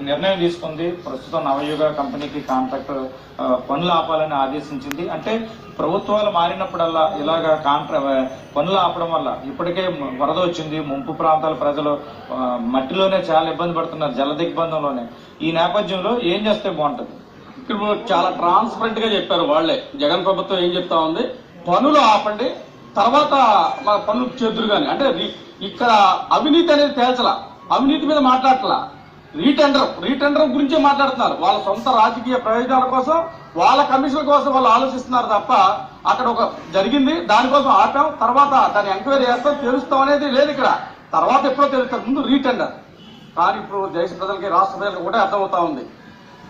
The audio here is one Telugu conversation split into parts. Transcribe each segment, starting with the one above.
నిర్ణయం తీసుకుంది. ప్రస్తుతం నవయుగ కంపెనీకి కాంట్రాక్ట్ పనులు ఆపాలని ఆదేశించింది. అంటే ప్రభుత్వాలు మారినప్పుడల్లా ఇలాగా పనులు ఆపడం వల్ల ఇప్పటికే వరద వచ్చింది. ముంపు ప్రాంతాల ప్రజలు మట్టిలోనే చాలా ఇబ్బంది పడుతున్నారు, జల దిగ్బంధంలోనే. ఈ నేపథ్యంలో ఏం చేస్తే బాగుంటుంది? ఇప్పుడు చాలా ట్రాన్స్పరెంట్ గా చెప్పారు వాళ్ళే. జగన్ ప్రభుత్వం ఏం చెప్తా ఉంది, పనులు ఆపండి, తర్వాత మన పనులు చేతులు కానీ. అంటే ఇక్కడ అవినీతి అనేది తేల్చలా, అవినీతి మీద మాట్లాడట్లా, రీటెండర్ గురించే మాట్లాడుతున్నారు. వాళ్ళ సొంత రాజకీయ ప్రయోజనాల కోసం, వాళ్ళ కమిషన్ కోసం వాళ్ళు ఆలోచిస్తున్నారు తప్ప అక్కడ ఒక జరిగింది దానికోసం ఆపాం, తర్వాత దాన్ని ఎంక్వైరీ చేస్తాం, తెలుస్తాం అనేది లేదు ఇక్కడ. తర్వాత ఎప్పుడో తెలుస్తారు, ముందు రీటెండర్. కానీ ఇప్పుడు దేశ ప్రజలకి, రాష్ట్ర ప్రజలకు కూడా అర్థమవుతా ఉంది,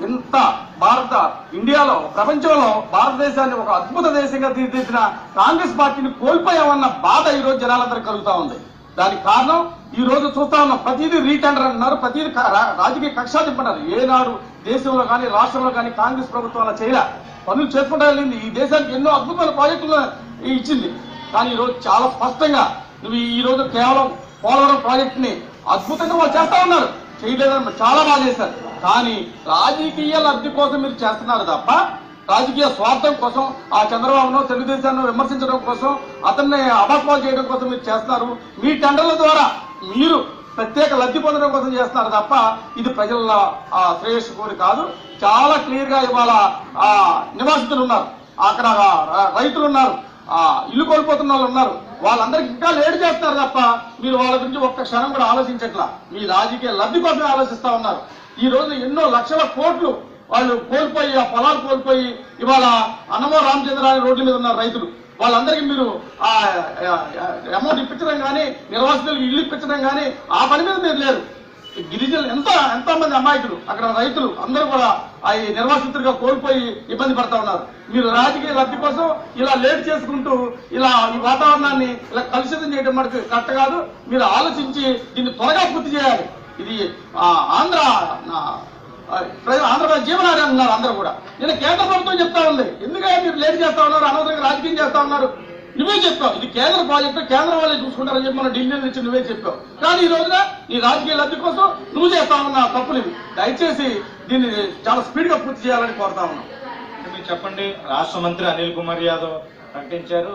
ఇంత ఇండియాలో, ప్రపంచంలో భారతదేశాన్ని ఒక అద్భుత దేశంగా తీర్చిదిద్దిన కాంగ్రెస్ పార్టీని కోల్పోయామన్న బాధ ఈ రోజు జనాలందరికీ కలుగుతా ఉంది. దానికి కారణం ఈ రోజు చూస్తా ఉన్నాం, ప్రతిదీ రీటెండర్ అంటున్నారు, ప్రతిదీ రాజకీయ కక్షాదింపన్నారు. ఏనాడు దేశంలో కానీ రాష్ట్రంలో కానీ కాంగ్రెస్ ప్రభుత్వం అలా చేయలే, పనులు చేసుకుంటా వెళ్ళింది. ఈ దేశానికి ఎన్నో అద్భుతమైన ప్రాజెక్టులు ఇచ్చింది. కానీ ఈ రోజు చాలా స్పష్టంగా నువ్వు ఈ రోజు కేవలం పోలవరం ప్రాజెక్ట్ ని అద్భుతంగా వాళ్ళు చేస్తా ఉన్నారు, చేయలేదని చాలా బాగా చేశారు. కానీ రాజకీయ లబ్ధి కోసం మీరు చేస్తున్నారు తప్ప రాజకీయ స్వార్థం కోసం, ఆ చంద్రబాబును తెలుగుదేశాన్ని విమర్శించడం కోసం, అతన్ని అభాస్పాలు చేయడం కోసం మీరు చేస్తున్నారు. మీ టెండర్ల ద్వారా మీరు ప్రత్యేక లబ్ధి పొందడం కోసం చేస్తున్నారు తప్ప ఇది ప్రజల శ్రేయస్సు కోరి కాదు. చాలా క్లియర్ గా ఇవాళ నివాసితులు ఉన్నారు, అక్కడ రైతులు ఉన్నారు, ఇల్లు కోల్పోతున్న వాళ్ళు ఉన్నారు. వాళ్ళందరికీ ఇంకా లేట్ చేస్తున్నారు తప్ప మీరు వాళ్ళ గురించి ఒక్క క్షణం కూడా ఆలోచించట్లా. మీ రాజకీయ లబ్ధి కోసమే ఆలోచిస్తా ఉన్నారు. ఈ రోజు ఎన్నో లక్షల కోట్లు వాళ్ళు కోల్పోయి, ఆ పొలాలు కోల్పోయి ఇవాళ అన్నమో రామచంద్రాని రోడ్ల మీద ఉన్నారు రైతులు. వాళ్ళందరికీ మీరు ఆ అమౌంట్ ఇప్పించడం కానీ, నిర్వాసితులకు ఇల్లు ఇప్పించడం కానీ ఆ పని మీద మీరు లేరు. గిరిజనులు ఎంతో మంది అమాయకులు, అక్కడ రైతులు అందరూ కూడా ఆ నిర్వాసితులుగా కోల్పోయి ఇబ్బంది పడతా ఉన్నారు. మీరు రాజకీయ లబ్ధి కోసం ఇలా లేట్ చేసుకుంటూ ఇలా ఈ వాతావరణాన్ని ఇలా కలుషితం చేయడం మనకు కరెక్ట్ కాదు. మీరు ఆలోచించి దీన్ని త్వరగా పూర్తి చేయాలి. ఇది ఆంధ్రప్రదేశ్ జీవనాడి అంటున్నారు అందరూ కూడా. నేను కేంద్ర ప్రభుత్వం చెప్తా ఉంది, ఎందుకంటే మీరు లేట్ చేస్తా ఉన్నారు, అనవసరంగా రాజకీయం చేస్తా ఉన్నారు. నువ్వే చెప్పావు ఇది కేంద్ర ప్రాజెక్టు, కేంద్రం వాళ్ళే చూసుకుంటారని చెప్పి మన ఢిల్లీ నుంచి నువ్వే చెప్పావు. కానీ ఈ రోజున నీ రాజకీయ లబ్ధి కోసం నువ్వు చేస్తా ఉన్న తప్పులు ఇవి. దయచేసి దీన్ని చాలా స్పీడ్ గా పూర్తి చేయాలని కోరుతా ఉన్నాం. మీరు చెప్పండి, రాష్ట్ర మంత్రి అనిల్ కుమార్ యాదవ్ ప్రకటించారు.